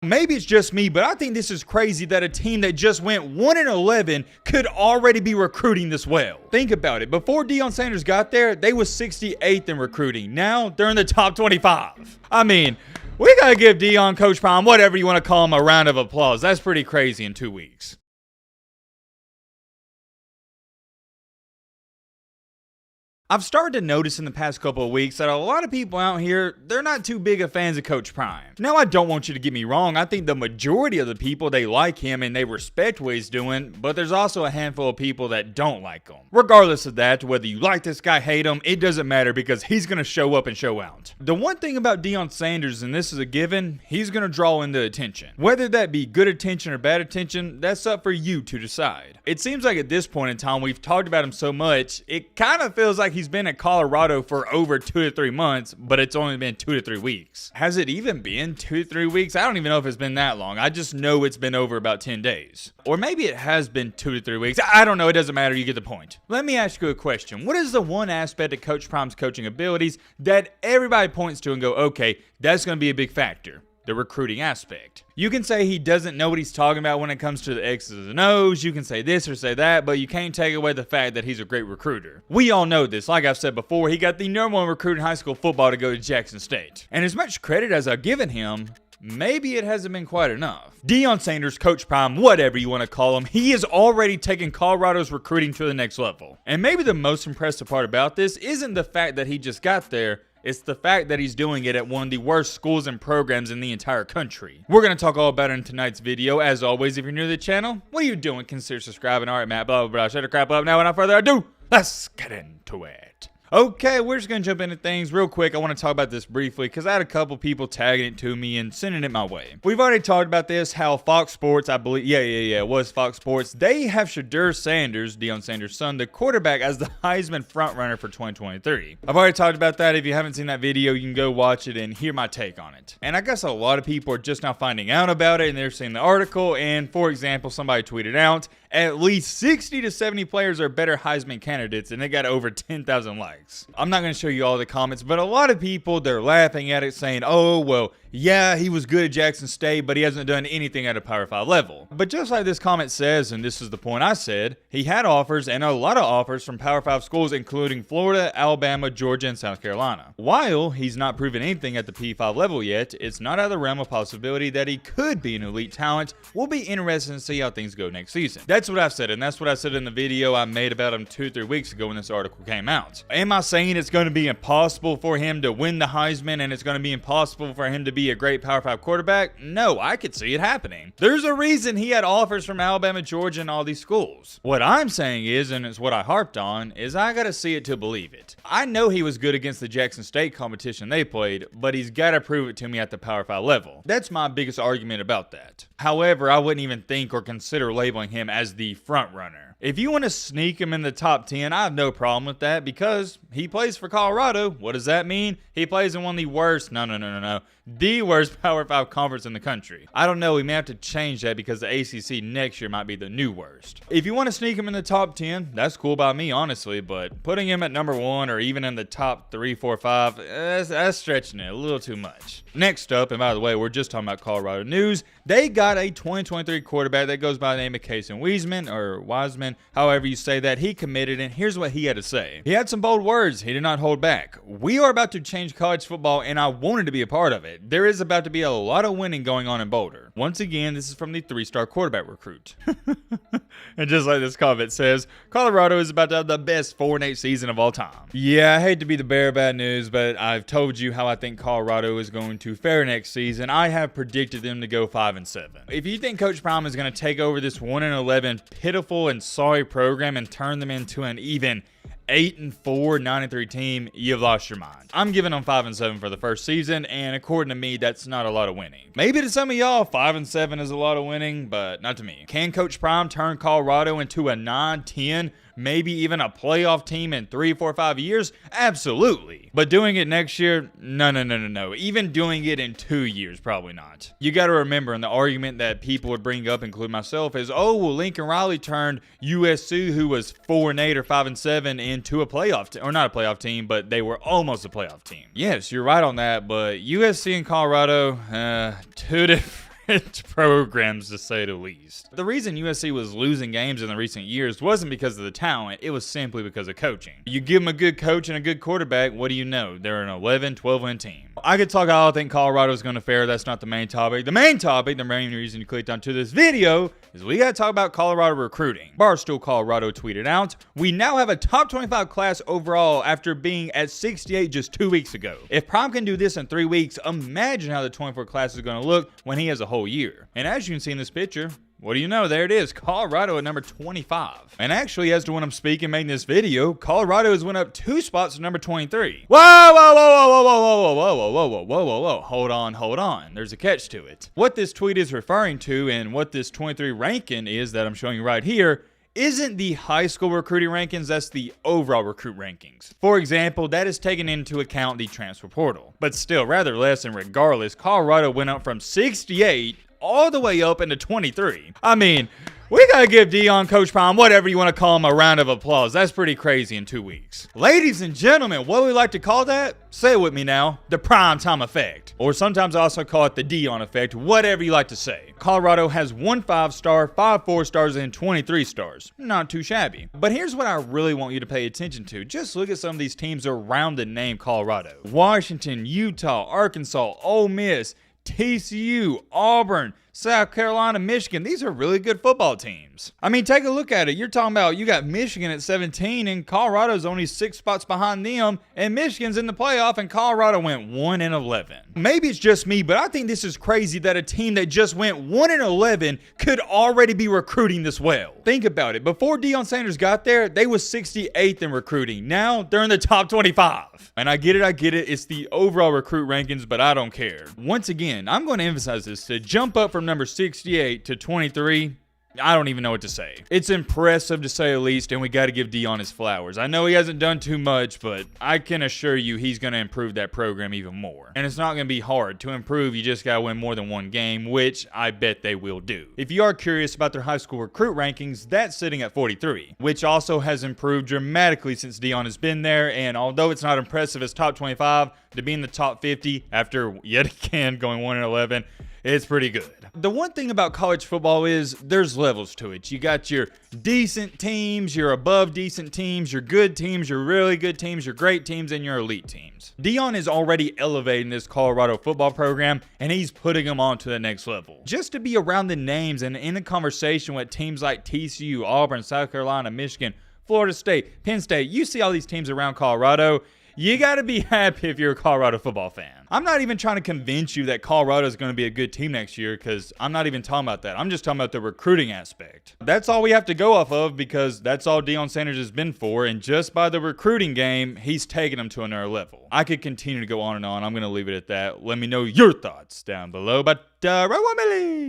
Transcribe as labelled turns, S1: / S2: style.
S1: Maybe it's just me, but I think this is crazy that a team that just went 1-11 could already be recruiting this well. Think about it. Before Deion Sanders got there, they was 68th in recruiting. Now they're in the top 25. I mean, we gotta give Deion, Coach Prime, whatever you want to call him, a round of applause. That's pretty crazy in 2 weeks. I've started to notice in the past couple of weeks that a lot of people out here, they're not too big of fans of Coach Prime. Now, I don't want you to get me wrong. I think the majority of the people, they like him and they respect what he's doing, but there's also a handful of people that don't like him. Regardless of that, whether you like this guy, hate him, it doesn't matter because he's going to show up and show out. The one thing about Deion Sanders, and this is a given, he's going to draw in the attention. Whether that be good attention or bad attention, that's up for you to decide. It seems like at this point in time, we've talked about him so much, it kind of feels like he's been at Colorado for over 2 to 3 months, but it's only been 2 to 3 weeks. Has it even been 2 to 3 weeks? I don't even know if it's been that long. I just know it's been over about 10 days. Or maybe it has been 2 to 3 weeks. I don't know. It doesn't matter. You get the point. Let me ask you a question. What is the one aspect of Coach Prime's coaching abilities that everybody points to and go, okay, that's going to be a big factor? The recruiting aspect. You can say he doesn't know what he's talking about when it comes to the X's and O's. You can say this or say that, but you can't take away the fact that he's a great recruiter. We all know this. Like I've said before, he got the #1 recruit in high school football to go to Jackson State. And as much credit as I've given him, maybe it hasn't been quite enough. Deion Sanders, Coach Prime, whatever you want to call him, he has already taken Colorado's recruiting to the next level. And maybe the most impressive part about this isn't the fact that he just got there. It's the fact that he's doing it at one of the worst schools and programs in the entire country. We're going to talk all about it in tonight's video. As always, if you're new to the channel, what are you doing? Consider subscribing. All right, Matt, blah, blah, blah. Shut the crap up. Now, without further ado, let's get into it. Okay, we're just going to jump into things real quick. I want to talk about this briefly because I had a couple people tagging it to me and sending it my way. We've already talked about this, how Fox Sports, I believe, yeah, it was Fox Sports. They have Shedeur Sanders, Deion Sanders' son, the quarterback, as the Heisman frontrunner for 2023. I've already talked about that. If you haven't seen that video, you can go watch it and hear my take on it. And I guess a lot of people are just now finding out about it and they're seeing the article. And for example, somebody tweeted out, at least 60 to 70 players are better Heisman candidates, and they got over 10,000 likes. I'm not going to show you all the comments, but a lot of people, they're laughing at it saying, oh, well, yeah, he was good at Jackson State, but he hasn't done anything at a Power 5 level. But just like this comment says, and this is the point I said, he had offers, and a lot of offers from Power 5 schools, including Florida, Alabama, Georgia, and South Carolina. While he's not proven anything at the P5 level yet, it's not out of the realm of possibility that he could be an elite talent. We'll be interested to see how things go next season. That's what I've said, and that's what I said in the video I made about him 2 or 3 weeks ago when this article came out. Am I saying it's going to be impossible for him to win the Heisman and it's going to be impossible for him to be a great Power 5 quarterback? No, I could see it happening. There's a reason he had offers from Alabama, Georgia, and all these schools. What I'm saying is, and it's what I harped on, is I got to see it to believe it. I know he was good against the Jackson State competition they played, but he's got to prove it to me at the Power 5 level. That's my biggest argument about that. However, I wouldn't even think or consider labeling him as the front runner. If you want to sneak him in the top 10, I have no problem with that because he plays for Colorado. What does that mean? He plays in one of the worst, the worst Power 5 conference in the country. I don't know, we may have to change that because the ACC next year might be the new worst. If you want to sneak him in the top 10, that's cool by me, honestly, but putting him at #1 or even in the top 3, 4, 5, that's stretching it a little too much. Next up, and by the way, we're just talking about Colorado news, they got a 2023 quarterback that goes by the name of Casey Wiseman, however you say that. He committed, and here's what he had to say. He had some bold words. He did not hold back. We are about to change college football, and I wanted to be a part of it. There is about to be a lot of winning going on in Boulder. Once again, this is from the 3-star quarterback recruit. And just like this comment says, Colorado is about to have the best 4-8 season of all time. Yeah, I hate to be the bearer of bad news, but I've told you how I think Colorado is going to fare next season. I have predicted them to go 5-7. If you think Coach Prime is going to take over this 1-11 pitiful and sorry program and turn them into an even 8-4, 9-3 team, you've lost your mind. I'm giving them 5-7 for the first season, and according to me, that's not a lot of winning. Maybe to some of y'all, 5-7 is a lot of winning, but not to me. Can Coach Prime turn Colorado into a 9-10, maybe even a playoff team in 3, 4, 5 years? Absolutely. But doing it next year? No. Even doing it in 2 years, probably not. You got to remember, and the argument that people would bring up, including myself, is, oh, well, Lincoln Riley turned USC, who was 4-8 or 5-7, into a playoff team, or not a playoff team, but they were almost a playoff team. Yes, you're right on that, but USC and Colorado, two different programs, to say the least. The reason USC was losing games in the recent years wasn't because of the talent, it was simply because of coaching. You give them a good coach and a good quarterback, what do you know? They're an 11, 12-win team. I could talk how I think Colorado's going to fare. That's not the main topic. The main topic, the main reason you clicked onto this video, is we got to talk about Colorado recruiting. Barstool Colorado tweeted out, "We now have a top 25 class overall after being at 68 just 2 weeks ago. If Prime can do this in 3 weeks, imagine how the 24 class is going to look when he has a whole year." And as you can see in this picture, what do you know? There it is. Colorado at number 25. And actually, as to when I'm speaking, making this video, Colorado has went up 2 spots to number 23. Whoa, whoa, whoa, whoa, whoa, whoa, whoa, whoa, whoa, whoa, whoa, whoa, whoa, whoa. Hold on. There's a catch to it. What this tweet is referring to and what this 23 ranking is that I'm showing you right here isn't the high school recruiting rankings, that's the overall recruit rankings. For example, that is taken into account the transfer portal. But still, rather less, and regardless, Colorado went up from 68 all the way up into 23. I mean, we gotta give Deion, Coach Prime, whatever you want to call him, a round of applause. That's pretty crazy in 2 weeks. Ladies and gentlemen, what we like to call that? Say it with me now. The prime time effect. Or sometimes I also call it the Deion effect, whatever you like to say. Colorado has 1 5-star, 5 4-stars, and 23 stars. Not too shabby. But here's what I really want you to pay attention to. Just look at some of these teams around the name Colorado. Washington, Utah, Arkansas, Ole Miss, TCU, Auburn, South Carolina, Michigan. These are really good football teams. I mean, take a look at it. You're talking about you got Michigan at 17 and Colorado's only 6 spots behind them, and Michigan's in the playoff and Colorado went 1-11. Maybe it's just me, but I think this is crazy that a team that just went 1-11 could already be recruiting this well. Think about it. Before Deion Sanders got there, they was 68th in recruiting. Now they're in the top 25. And I get it. It's the overall recruit rankings, but I don't care. Once again, I'm going to emphasize this. To jump up from number 68 to 23, I don't even know what to say. It's impressive to say the least, and we got to give Deion his flowers. I know he hasn't done too much, but I can assure you he's going to improve that program even more. And it's not going to be hard. To improve, you just got to win more than 1 game, which I bet they will do. If you are curious about their high school recruit rankings, that's sitting at 43, which also has improved dramatically since Deion has been there. And although it's not impressive as top 25, to be in the top 50 after yet again going 1-11, it's pretty good. The one thing about college football is there's levels to it. You got your decent teams, your above decent teams, your good teams, your really good teams, your great teams, and your elite teams. Deion is already elevating this Colorado football program, and he's putting them on to the next level. Just to be around the names and in a conversation with teams like TCU, Auburn, South Carolina, Michigan, Florida State, Penn State, you see all these teams around Colorado, you got to be happy if you're a Colorado football fan. I'm not even trying to convince you that Colorado is going to be a good team next year, because I'm not even talking about that. I'm just talking about the recruiting aspect. That's all we have to go off of, because that's all Deion Sanders has been for, and just by the recruiting game, he's taken them to another level. I could continue to go on and on. I'm going to leave it at that. Let me know your thoughts down below, but right,